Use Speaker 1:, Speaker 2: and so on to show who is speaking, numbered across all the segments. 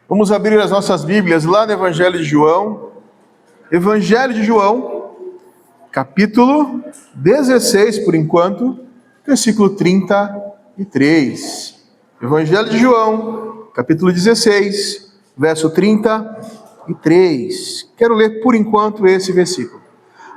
Speaker 1: Vamos abrir as nossas Bíblias lá no Evangelho de João. Evangelho de João, capítulo 16, por enquanto, versículo 33. Evangelho de João, capítulo 16, verso 33. Quero ler por enquanto esse versículo.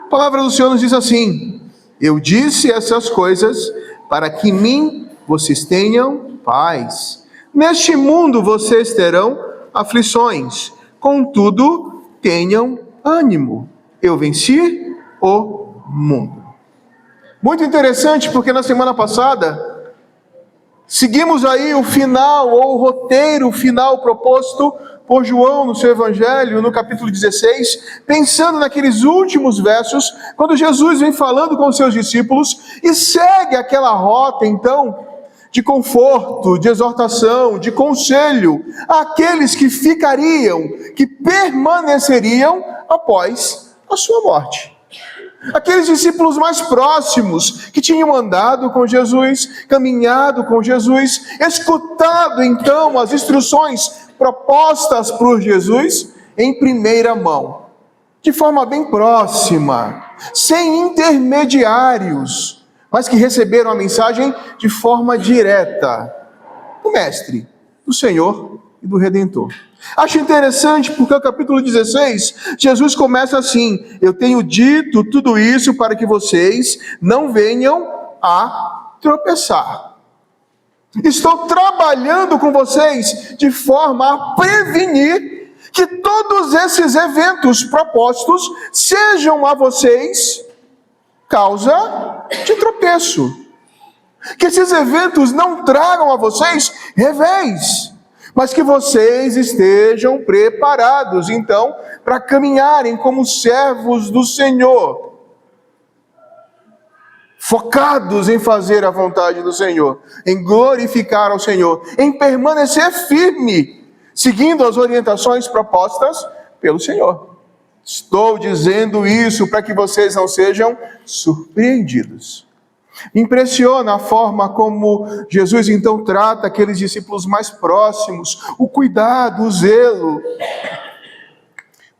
Speaker 1: A palavra do Senhor nos diz assim: Eu disse essas coisas para que em mim vocês tenham paz. Neste mundo vocês terão aflições, contudo, tenham ânimo. Eu venci o mundo. Muito interessante, porque na semana passada seguimos aí o final, ou o roteiro final proposto por João no seu Evangelho, no capítulo 16, pensando naqueles últimos versos, quando Jesus vem falando com os seus discípulos e segue aquela rota, então, de conforto, de exortação, de conselho, àqueles que ficariam, que permaneceriam após a sua morte. Aqueles discípulos mais próximos, que tinham andado com Jesus, caminhado com Jesus, escutado então as instruções propostas por Jesus em primeira mão, de forma bem próxima, sem intermediários, mas que receberam a mensagem de forma direta do Mestre, do Senhor e do Redentor. Acho interessante porque o capítulo 16, Jesus começa assim: Eu tenho dito tudo isso para que vocês não venham a tropeçar. Estou trabalhando com vocês de forma a prevenir que todos esses eventos propostos sejam a vocês causa de tropeço. Que esses eventos não tragam a vocês revés, mas que vocês estejam preparados, então, para caminharem como servos do Senhor, focados em fazer a vontade do Senhor, em glorificar ao Senhor, em permanecer firme, seguindo as orientações propostas pelo Senhor. Estou dizendo isso para que vocês não sejam surpreendidos. Impressiona a forma como Jesus então trata aqueles discípulos mais próximos, o cuidado, o zelo,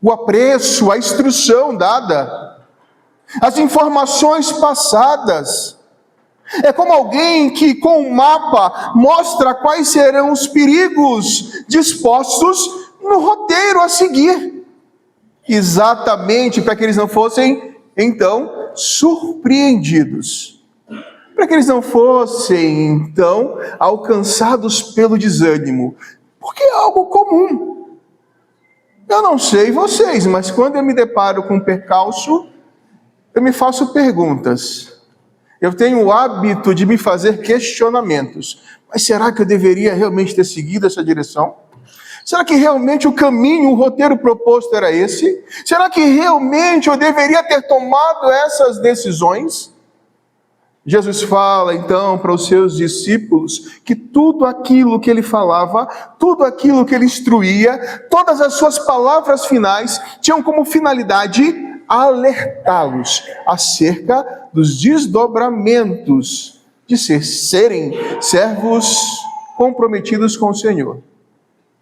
Speaker 1: o apreço, a instrução dada, as informações passadas. É como alguém que com um mapa mostra quais serão os perigos dispostos no roteiro a seguir. Exatamente para que eles não fossem, então, surpreendidos. Para que eles não fossem, então, alcançados pelo desânimo. Porque é algo comum. Eu não sei vocês, mas quando eu me deparo com um percalço, eu me faço perguntas. Eu tenho o hábito de me fazer questionamentos. Mas será que eu deveria realmente ter seguido essa direção? Será que realmente o caminho, o roteiro proposto era esse? Será que realmente eu deveria ter tomado essas decisões? Jesus fala então para os seus discípulos que tudo aquilo que ele falava, tudo aquilo que ele instruía, todas as suas palavras finais tinham como finalidade alertá-los acerca dos desdobramentos de serem servos comprometidos com o Senhor.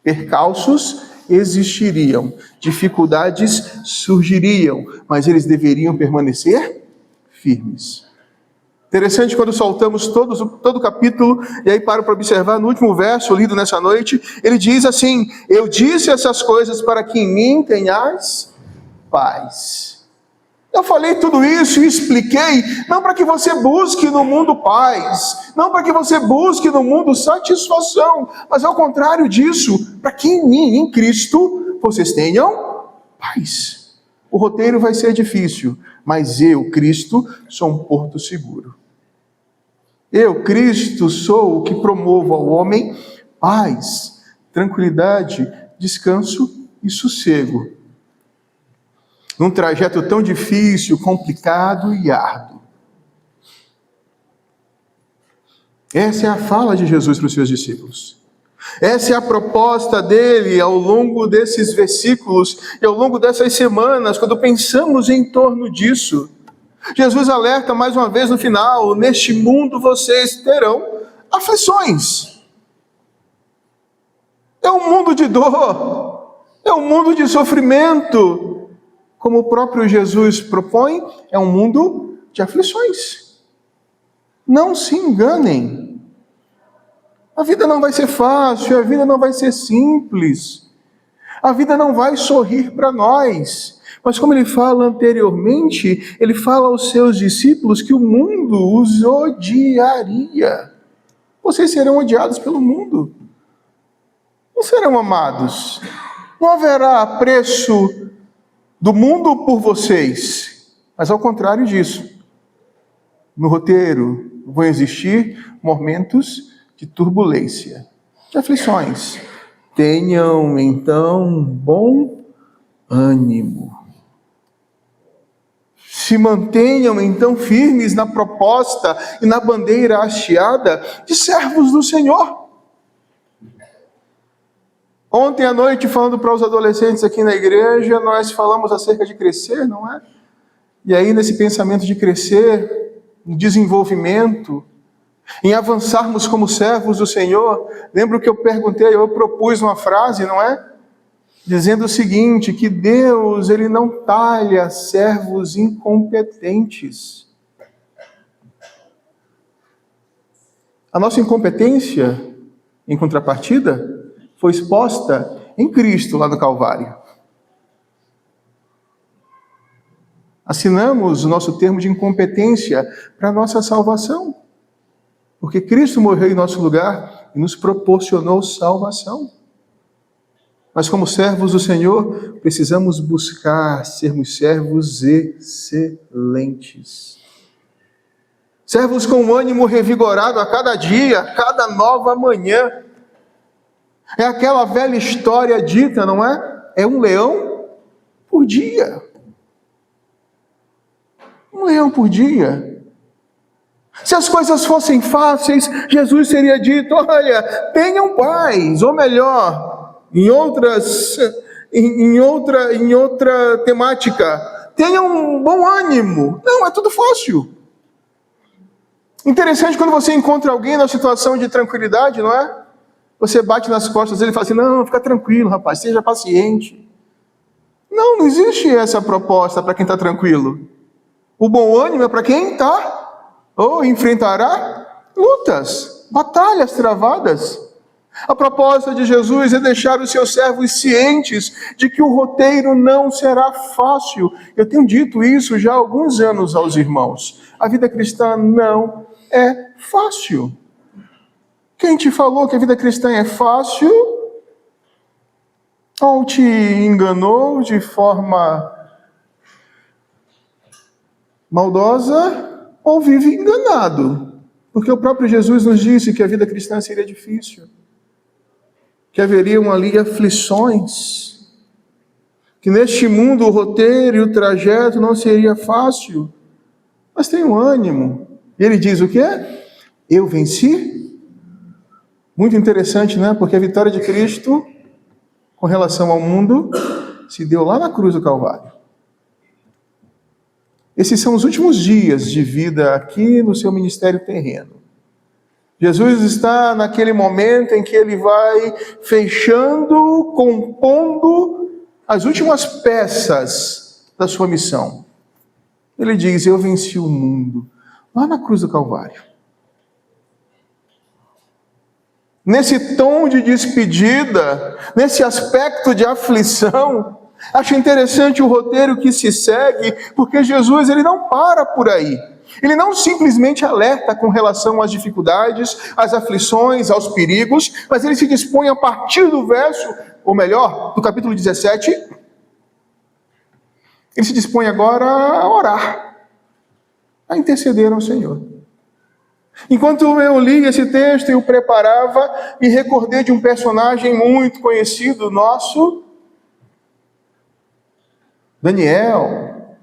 Speaker 1: Percalços existiriam, dificuldades surgiriam, mas eles deveriam permanecer firmes. Interessante quando soltamos todo o capítulo, e aí paro para observar no último verso lido nessa noite, ele diz assim: Eu disse essas coisas para que em mim tenhais paz. Eu falei tudo isso e expliquei, não para que você busque no mundo paz, não para que você busque no mundo satisfação, mas ao contrário disso, para que em mim, em Cristo, vocês tenham paz. O roteiro vai ser difícil, mas eu, Cristo, sou um porto seguro. Eu, Cristo, sou o que promovo ao homem paz, tranquilidade, descanso e sossego. Num trajeto tão difícil, complicado e árduo. Essa é a fala de Jesus para os seus discípulos. Essa é a proposta dele ao longo desses versículos e ao longo dessas semanas, quando pensamos em torno disso. Jesus alerta mais uma vez no final: neste mundo vocês terão aflições. É um mundo de dor, é um mundo de sofrimento. Como o próprio Jesus propõe, é um mundo de aflições. Não se enganem. A vida não vai ser fácil, a vida não vai ser simples. A vida não vai sorrir para nós. Mas como ele fala anteriormente, ele fala aos seus discípulos que o mundo os odiaria. Vocês serão odiados pelo mundo. Não serão amados. Não haverá apreço do mundo por vocês. Mas ao contrário disso, no roteiro vão existir momentos de turbulência, de aflições. Tenham então bom ânimo. Se mantenham então firmes na proposta e na bandeira hasteada de servos do Senhor. Ontem à noite, falando para os adolescentes aqui na igreja, nós falamos acerca de crescer, não é? E aí, nesse pensamento de crescer, no desenvolvimento, em avançarmos como servos do Senhor, lembro que eu perguntei, eu propus uma frase, não é? Dizendo o seguinte, que Deus, Ele não talha servos incompetentes. A nossa incompetência, em contrapartida, foi exposta em Cristo lá no Calvário. Assinamos o nosso termo de incompetência para a nossa salvação. Porque Cristo morreu em nosso lugar e nos proporcionou salvação. Mas como servos do Senhor, precisamos buscar sermos servos excelentes. Servos com ânimo revigorado a cada dia, a cada nova manhã. É aquela velha história dita, não é? É um leão por dia. Um leão por dia. Se as coisas fossem fáceis, Jesus teria dito, olha, tenham paz, ou melhor, em outra temática, tenham um bom ânimo. Não, é tudo fácil. Interessante quando você encontra alguém na situação de tranquilidade, não é? Você bate nas costas dele e fala assim, não, fica tranquilo, rapaz, seja paciente. Não existe essa proposta para quem está tranquilo. O bom ânimo é para quem está ou enfrentará lutas, batalhas travadas. A proposta de Jesus é deixar os seus servos cientes de que o roteiro não será fácil. Eu tenho dito isso já há alguns anos aos irmãos. A vida cristã não é fácil. Quem te falou que a vida cristã é fácil, ou te enganou de forma maldosa, ou vive enganado. Porque o próprio Jesus nos disse que a vida cristã seria difícil, que haveriam ali aflições, que neste mundo o roteiro e o trajeto não seria fácil, mas tenham ânimo. E ele diz o quê? Eu venci. Muito interessante, né? Porque a vitória de Cristo com relação ao mundo se deu lá na cruz do Calvário. Esses são os últimos dias de vida aqui no seu ministério terreno. Jesus está naquele momento em que ele vai fechando, compondo as últimas peças da sua missão. Ele diz, eu venci o mundo, lá na cruz do Calvário. Nesse tom de despedida, nesse aspecto de aflição, acho interessante o roteiro que se segue, porque Jesus ele não para por aí. Ele não simplesmente alerta com relação às dificuldades, às aflições, aos perigos, mas ele se dispõe a partir do verso, ou melhor, do capítulo 17, ele se dispõe agora a orar, a interceder ao Senhor. Enquanto eu li esse texto e o preparava, me recordei de um personagem muito conhecido nosso, Daniel.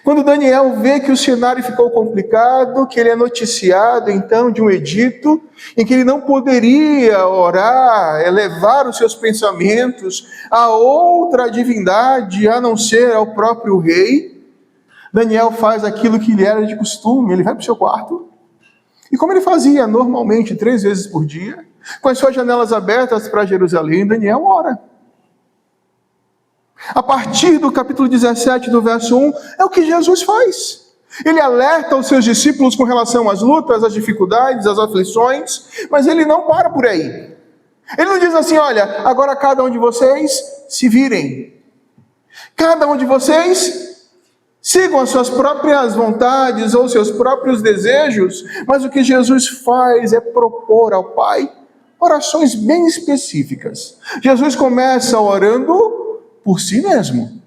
Speaker 1: Quando Daniel vê que o cenário ficou complicado, que ele é noticiado então de um edito, em que ele não poderia orar, elevar os seus pensamentos a outra divindade, a não ser ao próprio rei, Daniel faz aquilo que lhe era de costume, ele vai para o seu quarto, e como ele fazia normalmente 3 vezes por dia, Com as suas janelas abertas para Jerusalém, Daniel ora. A partir do capítulo 17, do verso 1, é o que Jesus faz. Ele alerta os seus discípulos com relação às lutas, às dificuldades, às aflições, mas ele não para por aí. Ele não diz assim: olha, agora cada um de vocês se virem. Cada um de vocês sigam as suas próprias vontades ou seus próprios desejos, mas o que Jesus faz é propor ao Pai orações bem específicas. Jesus começa orando por si mesmo.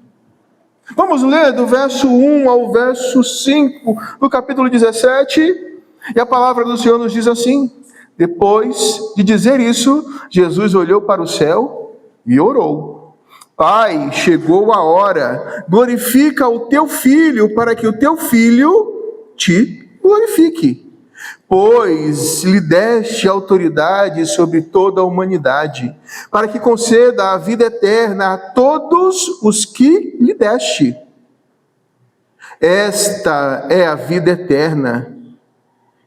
Speaker 1: Vamos ler do verso 1 ao verso 5 do capítulo 17, e a palavra do Senhor nos diz assim: depois de dizer isso, Jesus olhou para o céu e orou: Pai, chegou a hora, glorifica o teu Filho, para que o teu Filho te glorifique. Pois lhe deste autoridade sobre toda a humanidade, para que conceda a vida eterna a todos os que lhe deste. Esta é a vida eterna,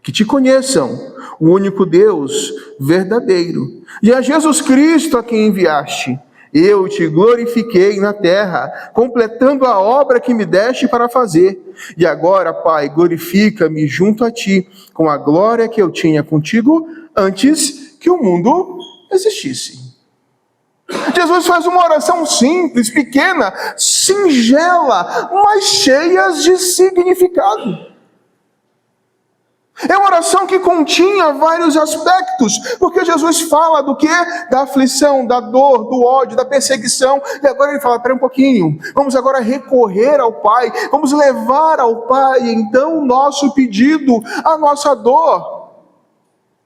Speaker 1: que te conheçam, o único Deus verdadeiro, e a Jesus Cristo a quem enviaste. Eu te glorifiquei na terra, completando a obra que me deste para fazer. E agora, Pai, glorifica-me junto a ti, com a glória que eu tinha contigo antes que o mundo existisse. Jesus faz uma oração simples, pequena, singela, mas cheia de significado. É uma oração que continha vários aspectos, porque Jesus fala do quê? Da aflição, da dor, do ódio, da perseguição, e agora ele fala: espera um pouquinho, vamos agora recorrer ao Pai, vamos levar ao Pai, então, o nosso pedido, a nossa dor.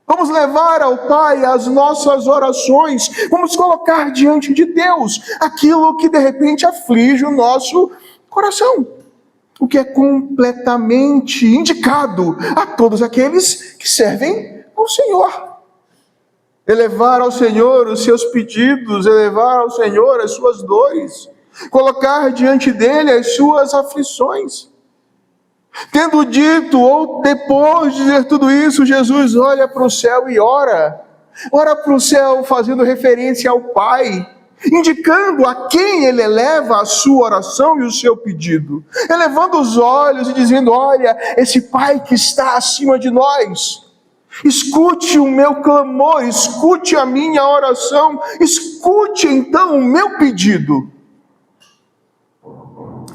Speaker 1: Vamos levar ao Pai as nossas orações, vamos colocar diante de Deus aquilo que de repente aflige o nosso coração. O que é completamente indicado a todos aqueles que servem ao Senhor. Elevar ao Senhor os seus pedidos, elevar ao Senhor as suas dores, colocar diante dele as suas aflições. Tendo dito, ou depois de dizer tudo isso, Jesus olha para o céu e ora. Ora para o céu fazendo referência ao Pai, indicando a quem ele eleva a sua oração e o seu pedido, elevando os olhos e dizendo: olha, esse Pai que está acima de nós, escute o meu clamor, escute a minha oração, escute então o meu pedido.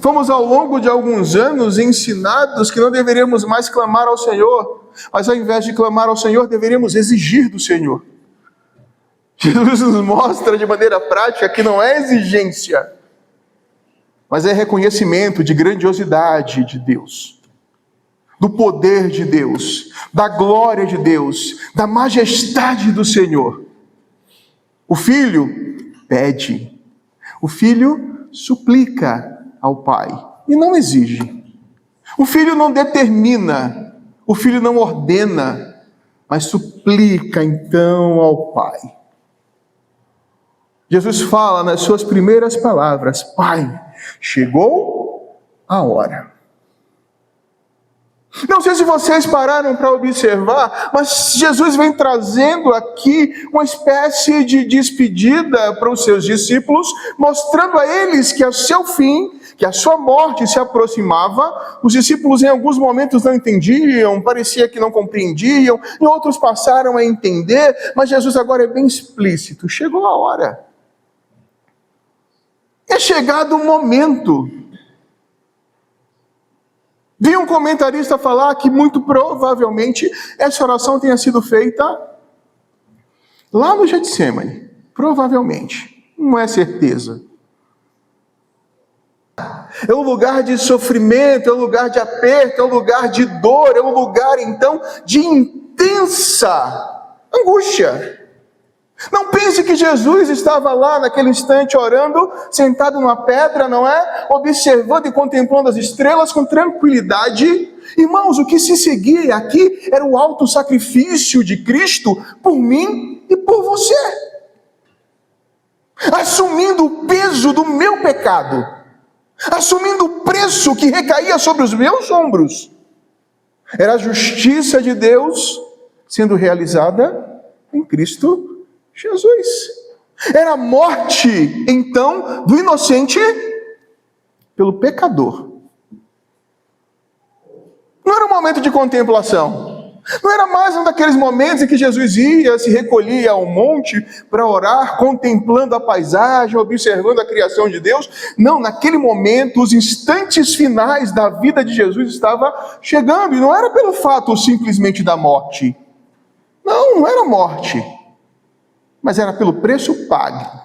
Speaker 1: Fomos ao longo de alguns anos ensinados que não deveríamos mais clamar ao Senhor, mas ao invés de clamar ao Senhor, deveríamos exigir do Senhor. Jesus nos mostra de maneira prática que não é exigência, mas é reconhecimento de grandiosidade de Deus, do poder de Deus, da glória de Deus, da majestade do Senhor. O filho pede, o filho suplica ao Pai e não exige. O filho não determina, o filho não ordena, mas suplica então ao Pai. Jesus fala nas suas primeiras palavras: Pai, chegou a hora. Não sei se vocês pararam para observar, mas Jesus vem trazendo aqui uma espécie de despedida para os seus discípulos, mostrando a eles que ao seu fim, que a sua morte se aproximava. Os discípulos em alguns momentos não entendiam, parecia que não compreendiam, em outros passaram a entender, mas Jesus agora é bem explícito: chegou a hora. É chegado o momento. Vi um comentarista falar que muito provavelmente essa oração tenha sido feita lá no Getsemane. Provavelmente. Não é certeza. É um lugar de sofrimento, é um lugar de aperto, é um lugar de dor, é um lugar então de intensa angústia. Não pense que Jesus estava lá naquele instante orando, sentado numa pedra, não é? Observando e contemplando as estrelas com tranquilidade. Irmãos, o que se seguia aqui era o alto sacrifício de Cristo por mim e por você. Assumindo o peso do meu pecado, assumindo o preço que recaía sobre os meus ombros. Era a justiça de Deus sendo realizada em Cristo Jesus. Era a morte, então, do inocente pelo pecador. Não era um momento de contemplação. Não era mais um daqueles momentos em que Jesus ia, se recolhia ao monte para orar, contemplando a paisagem, observando a criação de Deus. Não, naquele momento, os instantes finais da vida de Jesus estavam chegando. E não era pelo fato simplesmente da morte. Não era morte. Mas era pelo preço pago.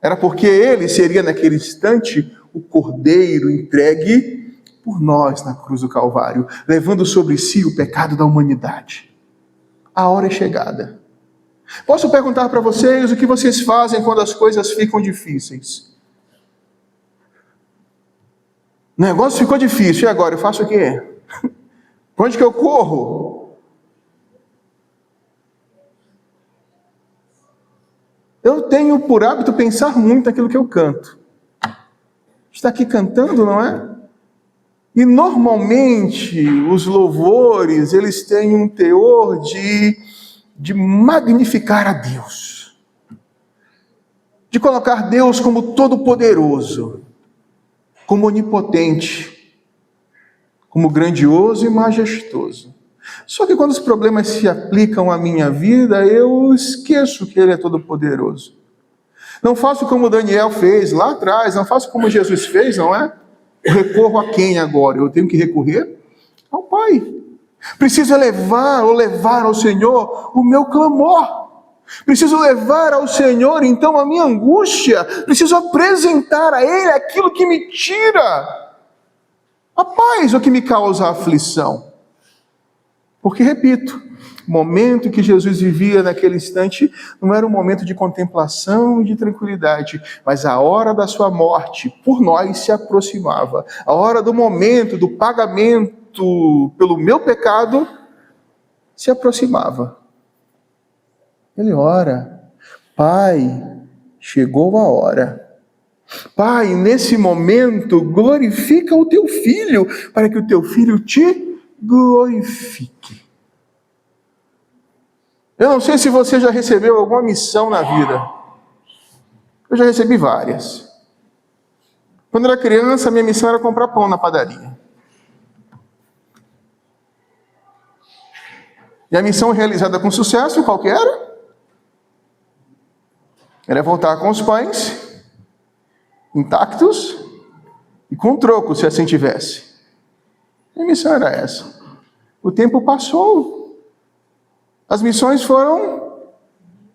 Speaker 1: Era porque ele seria naquele instante o cordeiro entregue por nós na cruz do Calvário, levando sobre si o pecado da humanidade. A hora é chegada. Posso perguntar para vocês o que vocês fazem quando as coisas ficam difíceis? O negócio ficou difícil, e agora? Eu faço o quê? Para onde que eu corro? Eu tenho por hábito pensar muito naquilo que eu canto. Está aqui cantando, não é? E normalmente os louvores, eles têm um teor de magnificar a Deus. De colocar Deus como todo-poderoso, como onipotente, como grandioso e majestoso. Só que quando os problemas se aplicam à minha vida, eu esqueço que Ele é todo-poderoso. Não faço como Daniel fez lá atrás, não faço como Jesus fez, não é? Eu recorro a quem agora? Eu tenho que recorrer ao Pai. Preciso levar ao Senhor o meu clamor. Preciso levar ao Senhor, então, a minha angústia. Preciso apresentar a Ele aquilo que me tira a paz ou que me causa aflição. Porque, repito, o momento que Jesus vivia naquele instante não era um momento de contemplação e de tranquilidade, mas a hora da sua morte por nós se aproximava. A hora do momento do pagamento pelo meu pecado se aproximava. Ele ora: Pai, chegou a hora. Pai, nesse momento, glorifica o teu filho, para que o teu filho te glorifique. Eu não sei se você já recebeu alguma missão na vida. Eu já recebi várias. Quando eu era criança, minha missão era comprar pão na padaria. E a missão realizada com sucesso, qual que era? Era voltar com os pães intactos e com troco, se assim tivesse. A missão era essa. O tempo passou. As missões foram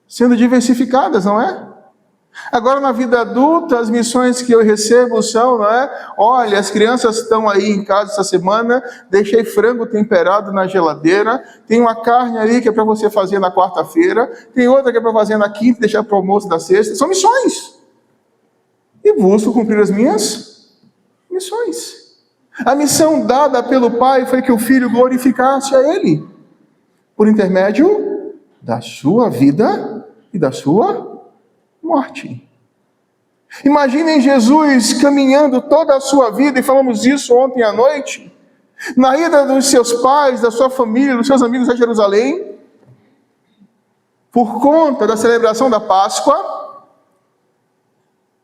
Speaker 1: sendo diversificadas, não é? Agora, na vida adulta, as missões que eu recebo são, não é? Olha, as crianças estão aí em casa essa semana, deixei frango temperado na geladeira, tem uma carne ali que é para você fazer na quarta-feira, tem outra que é para fazer na quinta e deixar para o almoço da sexta. São missões. E busco cumprir as minhas missões. A missão dada pelo Pai foi que o Filho glorificasse a Ele, por intermédio da sua vida e da sua morte. Imaginem Jesus caminhando toda a sua vida, e falamos isso ontem à noite, na ida dos seus pais, da sua família, dos seus amigos a Jerusalém, por conta da celebração da Páscoa,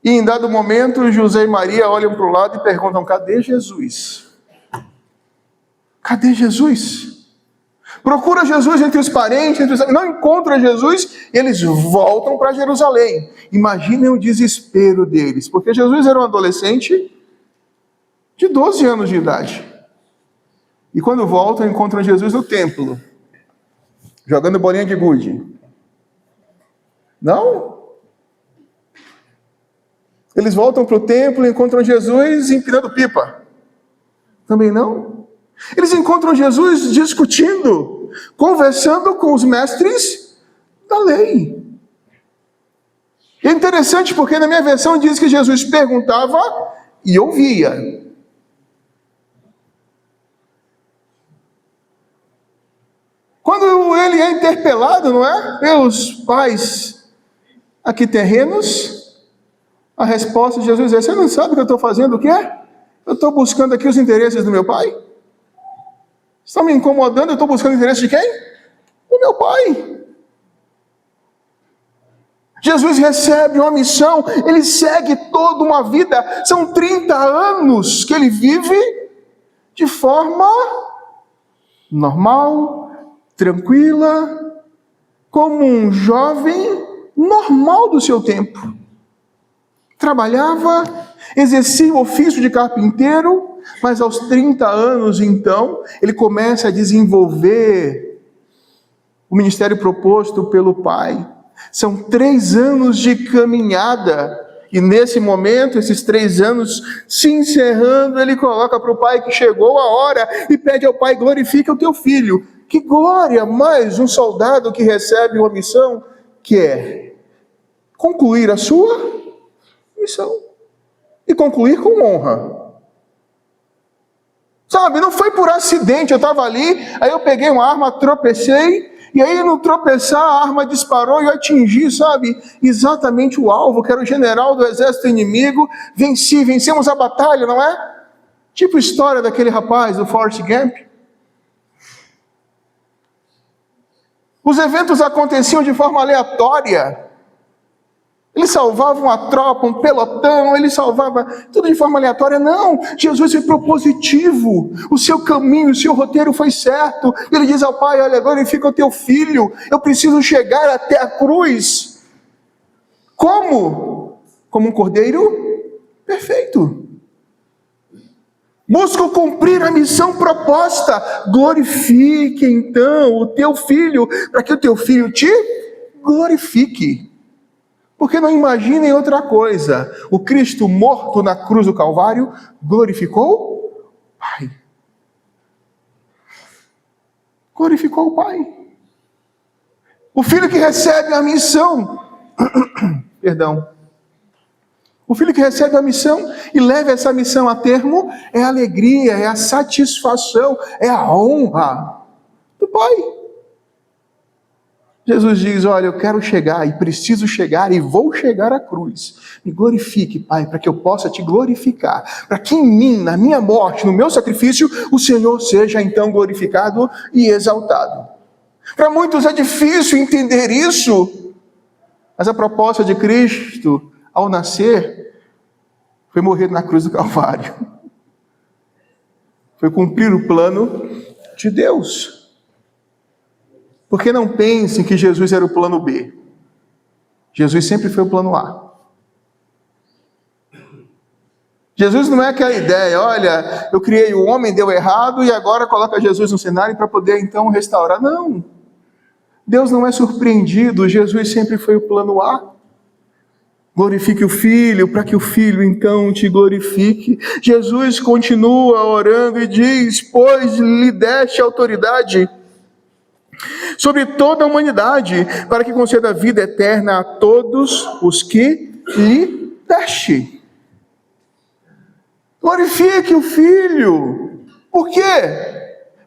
Speaker 1: e em dado momento, José e Maria olham para o lado e perguntam: cadê Jesus? Cadê Jesus? Procura Jesus entre os parentes, não encontra Jesus, eles voltam para Jerusalém. Imaginem o desespero deles, porque Jesus era um adolescente de 12 anos de idade. E quando voltam, encontram Jesus no templo, jogando bolinha de gude. Não? Eles voltam para o templo e encontram Jesus empinando pipa. Também não? Eles encontram Jesus discutindo, conversando com os mestres da lei. É interessante porque na minha versão diz que Jesus perguntava e ouvia. Quando ele é interpelado, não é? Pelos pais aqui terrenos, a resposta de Jesus é: você não sabe o que eu estou fazendo o quê? Eu estou buscando aqui os interesses do meu pai. Estão me incomodando, eu estou buscando o interesse de quem? Do meu pai. Jesus recebe uma missão, ele segue toda uma vida, são 30 anos que ele vive de forma normal, tranquila, como um jovem normal do seu tempo. Trabalhava, exercia o ofício de carpinteiro, mas aos 30 anos, então, ele começa a desenvolver o ministério proposto pelo Pai. São 3 anos de caminhada, e nesse momento, esses 3 anos se encerrando, ele coloca para o Pai que chegou a hora e pede ao Pai: glorifica o teu filho. Que glória mais um soldado que recebe uma missão, que é concluir a sua missão e concluir com honra. Sabe, não foi por acidente, eu estava ali, aí eu peguei uma arma, tropecei, e aí no tropeçar a arma disparou e eu atingi, sabe, exatamente o alvo, que era o general do exército inimigo. Vencemos a batalha, não é? Tipo a história daquele rapaz do Forrest Gump. Os eventos aconteciam de forma aleatória. Ele salvava uma tropa, um pelotão, ele salvava tudo de forma aleatória. Não, Jesus foi propositivo. O seu caminho, o seu roteiro foi certo. Ele diz ao Pai: olha, glorifica o teu filho. Eu preciso chegar até a cruz. Como? Como um cordeiro perfeito. Busco cumprir a missão proposta. Glorifique então o teu filho, para que o teu filho te glorifique. Porque não imaginem outra coisa. O Cristo morto na cruz do Calvário glorificou o Pai. Glorificou o Pai. O filho que recebe a missão, perdão. O filho que recebe a missão e leva essa missão a termo é a alegria, é a satisfação, é a honra do Pai. Jesus diz: olha, eu quero chegar e preciso chegar e vou chegar à cruz. Me glorifique, Pai, para que eu possa te glorificar. Para que em mim, na minha morte, no meu sacrifício, o Senhor seja então glorificado e exaltado. Para muitos é difícil entender isso, mas a proposta de Cristo, ao nascer, foi morrer na cruz do Calvário. Foi cumprir o plano de Deus. Porque não pensem que Jesus era o plano B. Jesus sempre foi o plano A. Jesus não é aquela ideia: olha, eu criei o homem, deu errado, e agora coloca Jesus no cenário para poder então restaurar. Não. Deus não é surpreendido, Jesus sempre foi o plano A. Glorifique o Filho, para que o Filho então te glorifique. Jesus continua orando e diz: pois lhe deste autoridade sobre toda a humanidade, para que conceda a vida eterna a todos os que lhe deste. Glorifique o Filho. Por quê?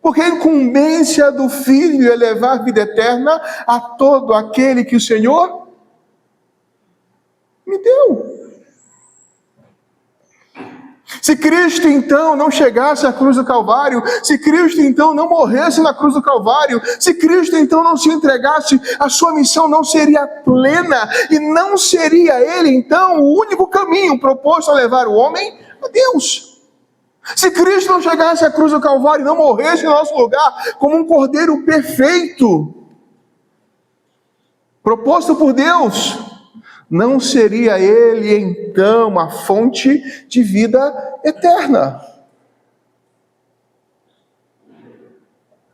Speaker 1: Porque a incumbência do Filho é levar a vida eterna a todo aquele que o Senhor me deu. Se Cristo então não chegasse à cruz do Calvário, se Cristo então não morresse na cruz do Calvário, se Cristo então não se entregasse, a sua missão não seria plena, e não seria Ele então o único caminho proposto a levar o homem a Deus. Se Cristo não chegasse à cruz do Calvário e não morresse em nosso lugar como um cordeiro perfeito, proposto por Deus, não seria Ele então a fonte de vida eterna.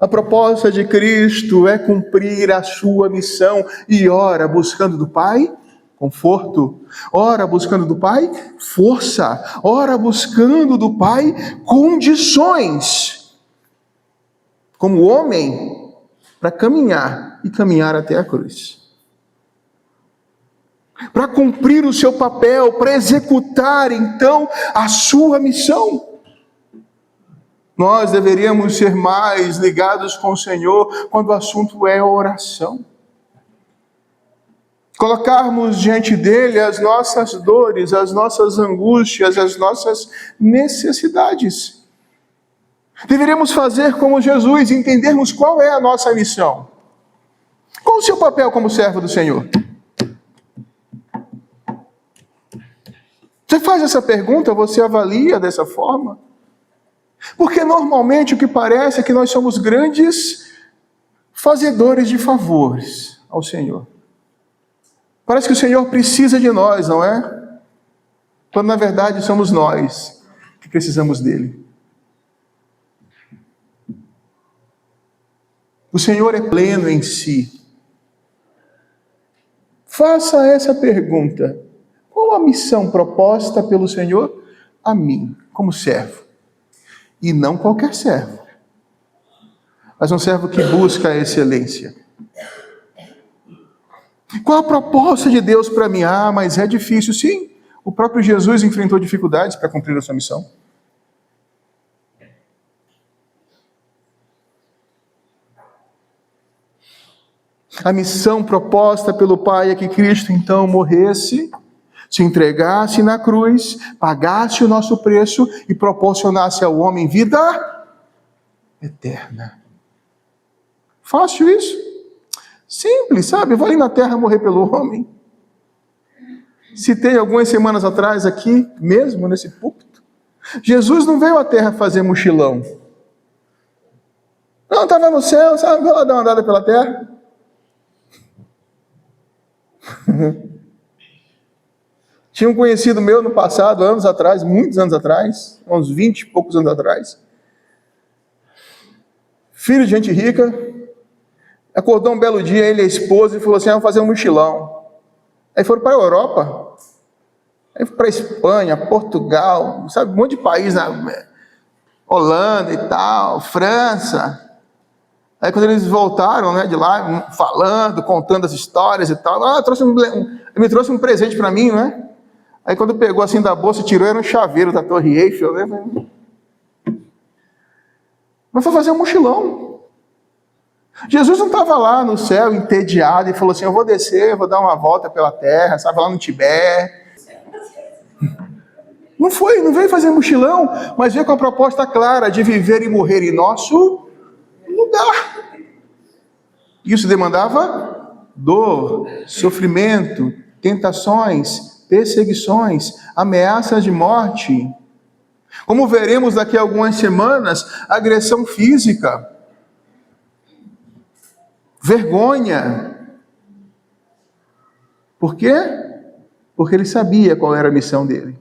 Speaker 1: A proposta de Cristo é cumprir a sua missão, e ora buscando do Pai conforto, ora buscando do Pai força, ora buscando do Pai condições, como homem, para caminhar e caminhar até a cruz. Para cumprir o seu papel, para executar então a sua missão. Nós deveríamos ser mais ligados com o Senhor quando o assunto é oração. Colocarmos diante dele as nossas dores, as nossas angústias, as nossas necessidades. Deveríamos fazer como Jesus, entendermos qual é a nossa missão. Qual o seu papel como servo do Senhor? Você faz essa pergunta, você avalia dessa forma? Porque normalmente o que parece é que nós somos grandes fazedores de favores ao Senhor. Parece que o Senhor precisa de nós, não é? Quando na verdade somos nós que precisamos dele. O Senhor é pleno em si. Faça essa pergunta. Qual a missão proposta pelo Senhor a mim, como servo? E não qualquer servo, mas um servo que busca a excelência. Qual a proposta de Deus para mim? Mas é difícil. Sim, o próprio Jesus enfrentou dificuldades para cumprir a sua missão. A missão proposta pelo Pai é que Cristo então morresse, se entregasse na cruz, pagasse o nosso preço e proporcionasse ao homem vida eterna. Fácil isso? Simples, sabe? Eu vou ali na terra morrer pelo homem. Citei algumas semanas atrás aqui, mesmo nesse púlpito, Jesus não veio à terra fazer mochilão. Não, estava no céu, sabe? Vou lá dar uma andada pela terra. Tinha um conhecido meu no passado, anos atrás, muitos anos atrás, uns 20 e poucos anos atrás, filho de gente rica, acordou um belo dia, ele e a esposa, e falou assim, vamos fazer um mochilão. Aí foram para a Europa, aí para a Espanha, Portugal, sabe, um monte de país, Holanda e tal, França. Aí quando eles voltaram, né, de lá, falando, contando as histórias e tal, me trouxe um presente para mim, né? Aí quando pegou assim da bolsa, tirou, era um chaveiro da Torre Eiffel, né? Mas foi fazer um mochilão. Jesus não estava lá no céu, entediado, e falou assim, eu vou descer, vou dar uma volta pela terra, sabe, lá no Tibete. Não veio fazer mochilão, mas veio com a proposta clara de viver e morrer em nosso lugar. Isso demandava dor, sofrimento, tentações, perseguições, ameaças de morte. Como veremos daqui a algumas semanas, agressão física, vergonha. Por quê? Porque ele sabia qual era a missão dele.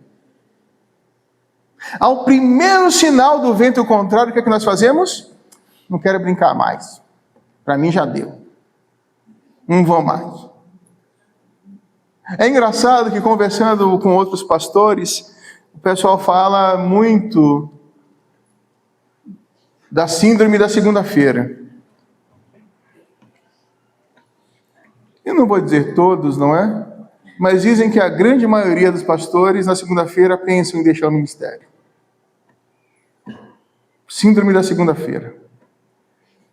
Speaker 1: Ao primeiro sinal do vento contrário, o que é que nós fazemos? Não quero brincar mais. Para mim já deu. Não vou mais. É engraçado que conversando com outros pastores, o pessoal fala muito da síndrome da segunda-feira. Eu não vou dizer todos, não é? Mas dizem que a grande maioria dos pastores na segunda-feira pensam em deixar o ministério. Síndrome da segunda-feira.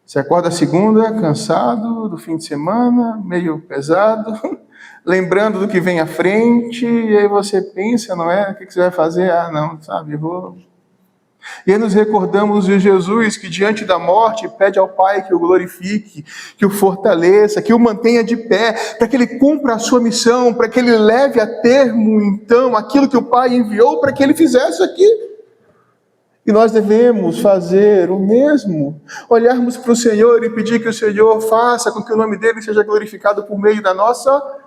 Speaker 1: Você acorda segunda, cansado do fim de semana, meio pesado, lembrando do que vem à frente, e aí você pensa, não é? O que você vai fazer? Não, sabe, vou... E aí nos recordamos de Jesus, que diante da morte pede ao Pai que o glorifique, que o fortaleça, que o mantenha de pé, para que ele cumpra a sua missão, para que ele leve a termo, então, aquilo que o Pai enviou para que ele fizesse aqui. E nós devemos fazer o mesmo, olharmos para o Senhor e pedir que o Senhor faça com que o nome dele seja glorificado por meio da nossa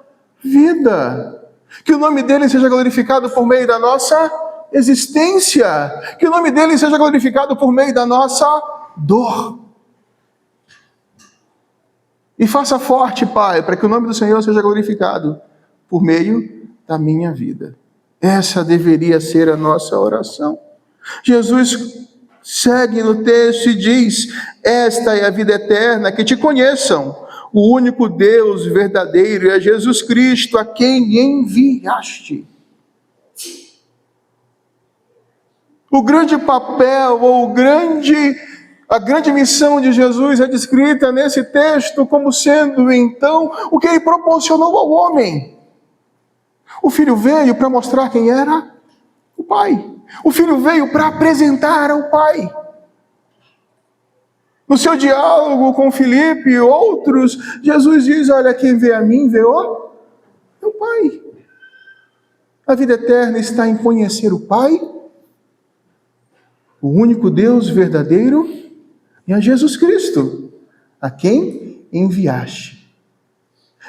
Speaker 1: vida, que o nome dele seja glorificado por meio da nossa existência, que o nome dele seja glorificado por meio da nossa dor. E faça forte, Pai, para que o nome do Senhor seja glorificado por meio da minha vida. Essa deveria ser a nossa oração. Jesus segue no texto e diz, esta é a vida eterna, que te conheçam, o único Deus verdadeiro, é Jesus Cristo, a quem enviaste. O grande papel, ou a grande missão de Jesus é descrita nesse texto como sendo, então, o que ele proporcionou ao homem. O Filho veio para mostrar quem era o Pai. O Filho veio para apresentar ao Pai. No seu diálogo com Filipe e outros, Jesus diz, olha, quem vê a mim, vê o meu Pai. A vida eterna está em conhecer o Pai, o único Deus verdadeiro, e a Jesus Cristo, a quem enviaste.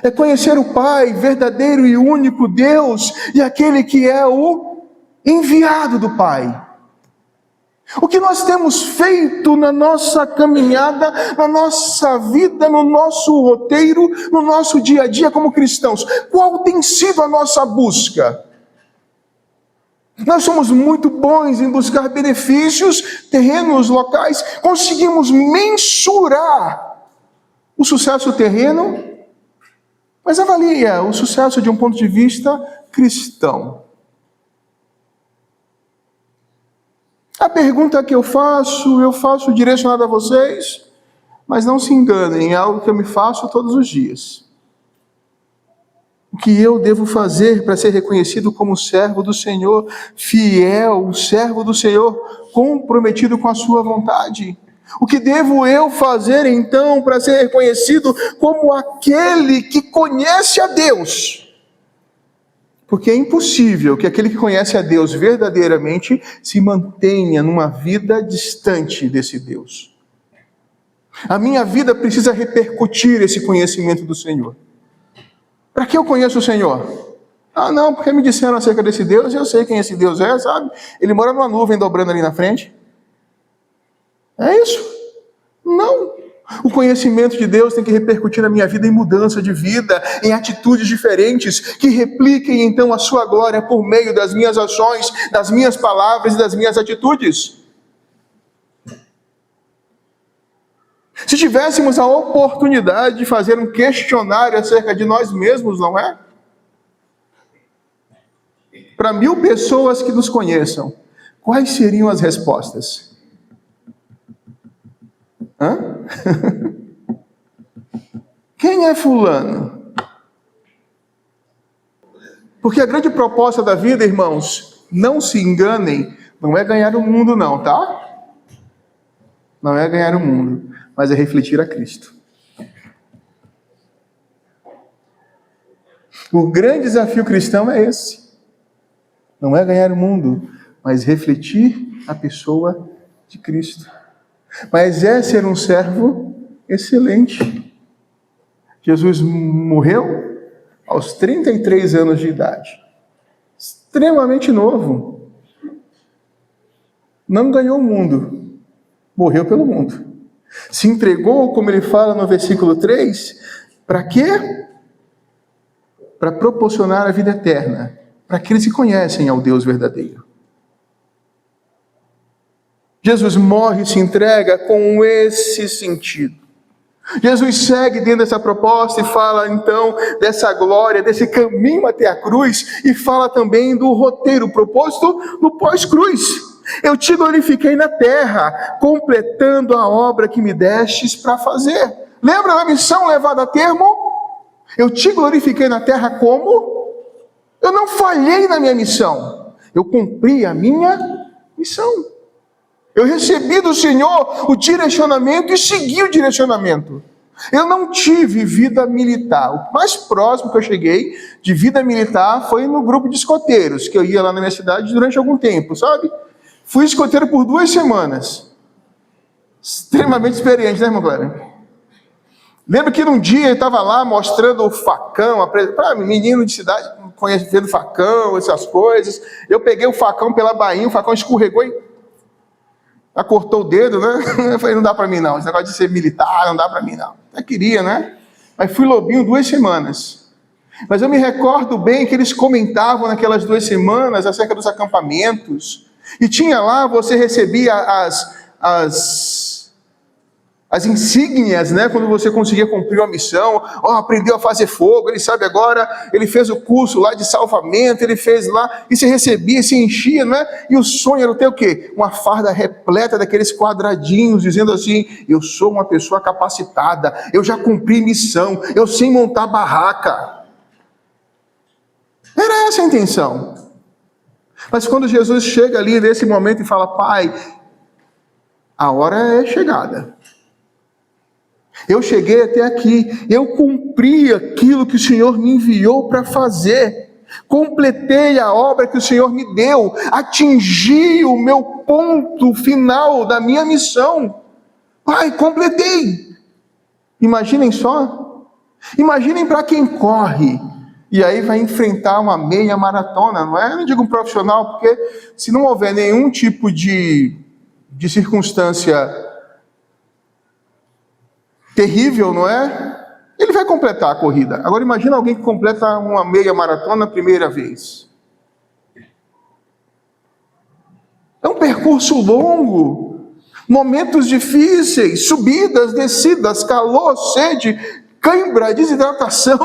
Speaker 1: É conhecer o Pai, verdadeiro e único Deus, e aquele que é o enviado do Pai. O que nós temos feito na nossa caminhada, na nossa vida, no nosso roteiro, no nosso dia a dia como cristãos? Qual tem sido a nossa busca? Nós somos muito bons em buscar benefícios, terrenos, locais, conseguimos mensurar o sucesso terreno, mas avalia o sucesso de um ponto de vista cristão. A pergunta que eu faço direcionada a vocês, mas não se enganem, é algo que eu me faço todos os dias. O que eu devo fazer para ser reconhecido como servo do Senhor, fiel, servo do Senhor, comprometido com a sua vontade? O que devo eu fazer então para ser reconhecido como aquele que conhece a Deus? Porque é impossível que aquele que conhece a Deus verdadeiramente se mantenha numa vida distante desse Deus. A minha vida precisa repercutir esse conhecimento do Senhor. Para que eu conheço o Senhor? Ah, não, porque me disseram acerca desse Deus e eu sei quem esse Deus é, sabe? Ele mora numa nuvem dobrando ali na frente. É isso? Não. O conhecimento de Deus tem que repercutir na minha vida em mudança de vida, em atitudes diferentes, que repliquem então a sua glória por meio das minhas ações, das minhas palavras e das minhas atitudes. Se tivéssemos a oportunidade de fazer um questionário acerca de nós mesmos, não é? Para 1000 pessoas que nos conheçam, quais seriam as respostas? Hã? Quem é fulano? Porque a grande proposta da vida, irmãos, não se enganem, não é ganhar o mundo não, tá? Não é ganhar o mundo, mas é refletir a Cristo. O grande desafio cristão é esse. Não é ganhar o mundo, mas refletir a pessoa de Cristo. Mas é ser um servo excelente. Jesus morreu aos 33 anos de idade. Extremamente novo. Não ganhou o mundo. Morreu pelo mundo. Se entregou, como ele fala no versículo 3, para quê? Para proporcionar a vida eterna, para aqueles que conhecem ao Deus verdadeiro. Jesus morre e se entrega com esse sentido. Jesus segue dentro dessa proposta e fala então dessa glória, desse caminho até a cruz, e fala também do roteiro proposto no pós-cruz. Eu te glorifiquei na terra, completando a obra que me destes para fazer. Lembra da missão levada a termo? Eu te glorifiquei na terra como? Eu não falhei na minha missão. Eu cumpri a minha missão. Eu recebi do Senhor o direcionamento e segui o direcionamento. Eu não tive vida militar. O mais próximo que eu cheguei de vida militar foi no grupo de escoteiros, que eu ia lá na minha cidade durante algum tempo, sabe? Fui escoteiro por 2 semanas. Extremamente experiente, né, irmão Cléber? Lembro que num dia eu estava lá mostrando o facão, para menino de cidade, conhecendo facão, essas coisas. Eu peguei o facão pela bainha, o facão escorregou e cortou o dedo, né? Eu falei, não dá para mim não, esse negócio de ser militar não dá para mim não. Eu queria, né? Mas fui lobinho 2 semanas. Mas eu me recordo bem que eles comentavam naquelas 2 semanas acerca dos acampamentos. E tinha lá, você recebia as insígnias, né? Quando você conseguia cumprir uma missão. Aprendeu a fazer fogo, ele sabe agora, ele fez o curso lá de salvamento, ele fez lá, e se recebia, se enchia, né? E o sonho era ter o quê? Uma farda repleta daqueles quadradinhos, dizendo assim, eu sou uma pessoa capacitada, eu já cumpri missão, eu sei montar barraca. Era essa a intenção. Mas quando Jesus chega ali nesse momento e fala, Pai, a hora é chegada. Eu cheguei até aqui, eu cumpri aquilo que o Senhor me enviou para fazer. Completei a obra que o Senhor me deu. Atingi o meu ponto final da minha missão. Pai, completei. Imaginem só. Imaginem para quem corre e aí vai enfrentar uma meia maratona, não é? Eu não digo um profissional, porque se não houver nenhum tipo de circunstância terrível, não é? Ele vai completar a corrida. Agora imagina alguém que completa uma meia maratona a primeira vez. É um percurso longo, momentos difíceis, subidas, descidas, calor, sede, cãibra, desidratação,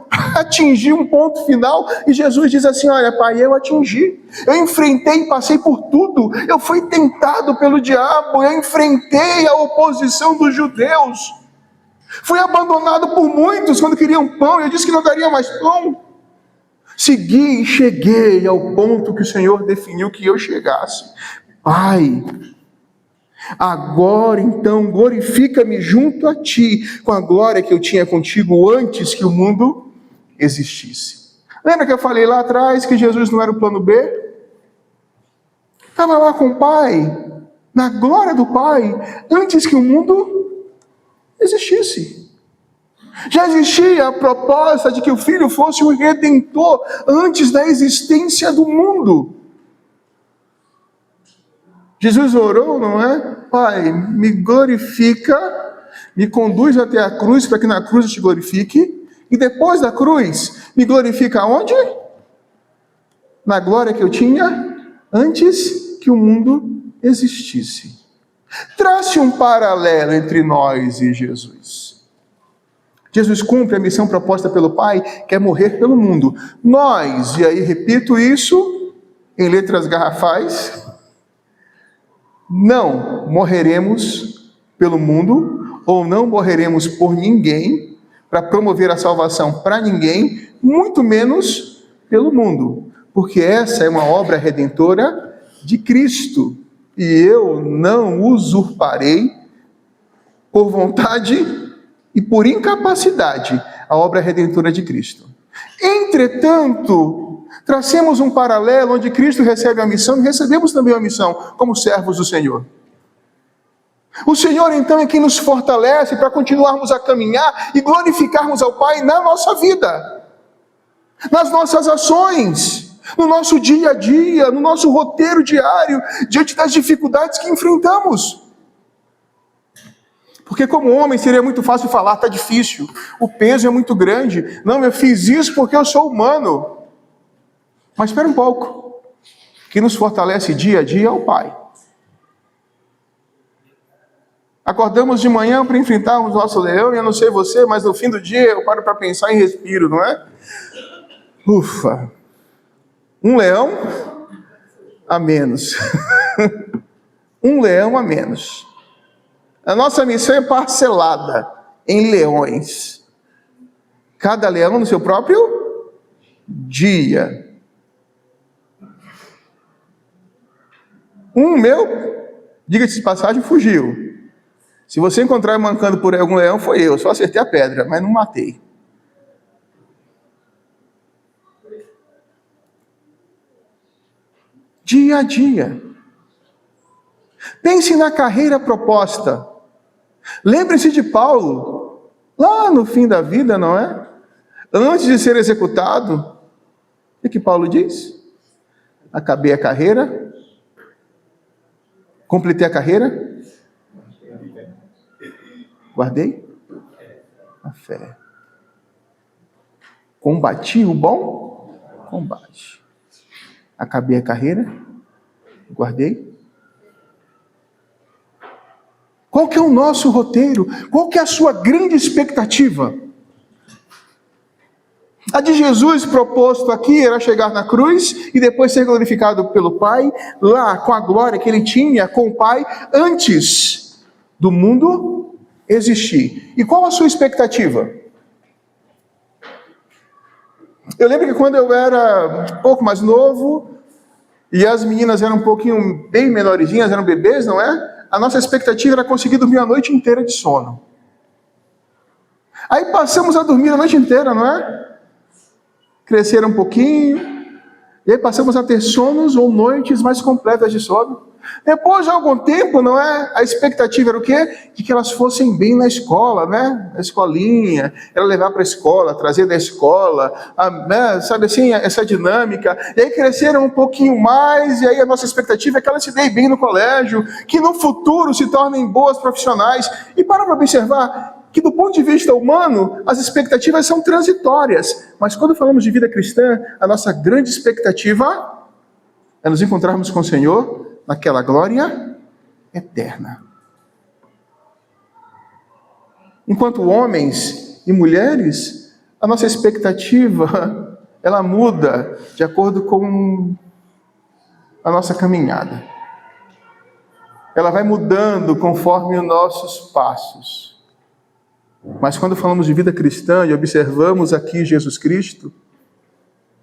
Speaker 1: para atingir um ponto final. E Jesus diz assim: olha, Pai, eu atingi, eu enfrentei, passei por tudo, eu fui tentado pelo diabo, eu enfrentei a oposição dos judeus, fui abandonado por muitos quando queriam pão, eu disse que não daria mais pão. Segui e cheguei ao ponto que o Senhor definiu que eu chegasse. Pai, agora então glorifica-me junto a Ti, com a glória que eu tinha contigo antes que o mundo existisse. Lembra que eu falei lá atrás que Jesus não era o plano B? Estava lá com o Pai, na glória do Pai, antes que o mundo existisse. Já existia a proposta de que o Filho fosse o Redentor antes da existência do mundo. Jesus orou, não é? Pai, me glorifica, me conduz até a cruz, para que na cruz eu te glorifique, e depois da cruz, me glorifica onde? Na glória que eu tinha antes que o mundo existisse. Trace um paralelo entre nós e Jesus. Jesus cumpre a missão proposta pelo Pai, que é morrer pelo mundo. Nós, e aí repito isso em letras garrafais, não morreremos pelo mundo, ou não morreremos por ninguém, para promover a salvação para ninguém, muito menos pelo mundo, porque essa é uma obra redentora de Cristo, e eu não usurparei por vontade e por incapacidade a obra redentora de Cristo. Entretanto, tracemos um paralelo onde Cristo recebe a missão e recebemos também a missão como servos do Senhor. O Senhor então é quem nos fortalece para continuarmos a caminhar e glorificarmos ao Pai na nossa vida, nas nossas ações, no nosso dia a dia, no nosso roteiro diário, diante das dificuldades que enfrentamos. Porque como homem seria muito fácil falar, está difícil, o peso é muito grande. Não, eu fiz isso porque eu sou humano. Mas espera um pouco. Quem nos fortalece dia a dia é o Pai. Acordamos de manhã para enfrentarmos o nosso leão, e eu não sei você, mas no fim do dia eu paro para pensar e respiro, não é? Ufa! Um leão a menos. Um leão a menos. A nossa missão é parcelada em leões. Cada leão no seu próprio dia. Um meu, diga-se de passagem, fugiu. Se você encontrar mancando por aí algum leão, foi eu. Só acertei a pedra, mas não matei. Dia a dia. Pense na carreira proposta. Lembre-se de Paulo, lá no fim da vida, não é? Antes de ser executado, o que Paulo diz? Acabei a carreira, completei a carreira, guardei a fé, combati o bom combate, acabei a carreira, guardei. Qual que é o nosso roteiro? Qual que é a sua grande expectativa? A de Jesus proposto aqui era chegar na cruz e depois ser glorificado pelo Pai, lá com a glória que ele tinha com o Pai antes do mundo existir. E qual a sua expectativa? Eu lembro que quando eu era um pouco mais novo, e as meninas eram um pouquinho bem menorzinhas, eram bebês, não é? A nossa expectativa era conseguir dormir a noite inteira de sono. Aí passamos a dormir a noite inteira, não é? crescer um pouquinho, e aí passamos a ter sonos ou noites mais completas de sono. Depois de algum tempo, não é? A expectativa era o quê? De que elas fossem bem na escola, né? Na escolinha, era levar para a escola, trazer da escola, né? Sabe assim, essa dinâmica. E aí cresceram um pouquinho mais, e aí a nossa expectativa é que elas se deem bem no colégio, que no futuro se tornem boas profissionais. E para observar que do ponto de vista humano, as expectativas são transitórias. Mas quando falamos de vida cristã, a nossa grande expectativa é nos encontrarmos com o Senhor naquela glória eterna. Enquanto homens e mulheres, a nossa expectativa, ela muda de acordo com a nossa caminhada. Ela vai mudando conforme os nossos passos. Mas quando falamos de vida cristã e observamos aqui Jesus Cristo,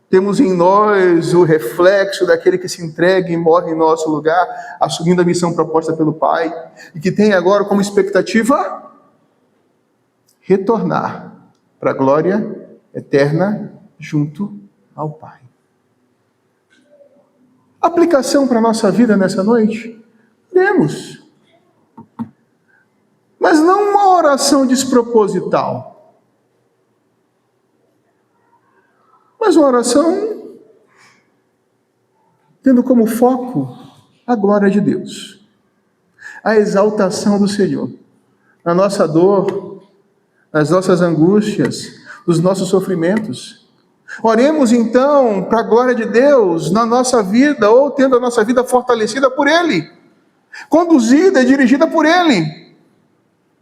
Speaker 1: temos em nós o reflexo daquele que se entrega e morre em nosso lugar, assumindo a missão proposta pelo Pai, e que tem agora como expectativa retornar para a glória eterna junto ao Pai. Aplicação para a nossa vida nessa noite? Temos. Mas não uma oração desproposital. Mas uma oração tendo como foco a glória de Deus, a exaltação do Senhor, na nossa dor, nas nossas angústias, nos nossos sofrimentos. Oremos então para a glória de Deus na nossa vida, ou tendo a nossa vida fortalecida por Ele, conduzida e dirigida por Ele,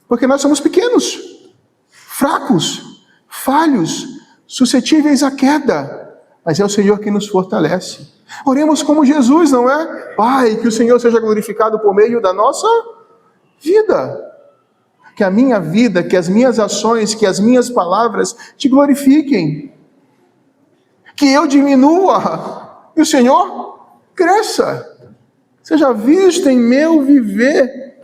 Speaker 1: porque nós somos pequenos, fracos, falhos, suscetíveis à queda, mas é o Senhor que nos fortalece. Oremos como Jesus, não é? Pai, que o Senhor seja glorificado por meio da nossa vida. Que a minha vida, que as minhas ações, que as minhas palavras te glorifiquem. Que eu diminua e o Senhor cresça. Seja visto em meu viver.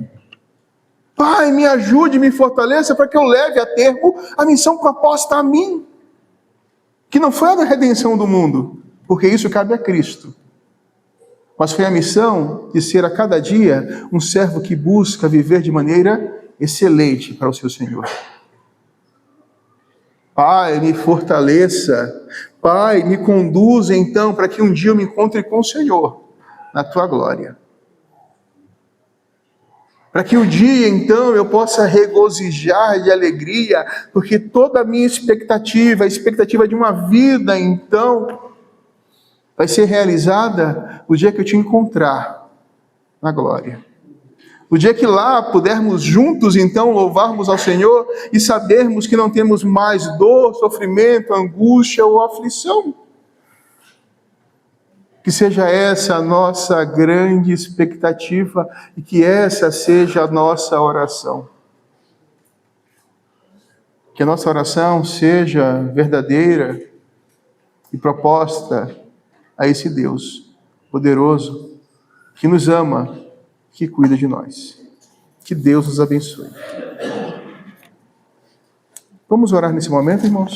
Speaker 1: Pai, me ajude, me fortaleça para que eu leve a termo a missão proposta a mim. Que não foi a da redenção do mundo, porque isso cabe a Cristo. Mas foi a missão de ser a cada dia um servo que busca viver de maneira excelente para o seu Senhor. Pai, me fortaleça. Pai, me conduza então para que um dia eu me encontre com o Senhor na tua glória. Para que um dia, então, eu possa regozijar de alegria, porque toda a minha expectativa, a expectativa de uma vida, então, vai ser realizada no dia que eu te encontrar na glória. No dia que lá pudermos juntos, então, louvarmos ao Senhor e sabermos que não temos mais dor, sofrimento, angústia ou aflição. Que seja essa a nossa grande expectativa e que essa seja a nossa oração. Que a nossa oração seja verdadeira e proposta a esse Deus poderoso que nos ama, que cuida de nós. Que Deus nos abençoe. Vamos orar nesse momento, irmãos?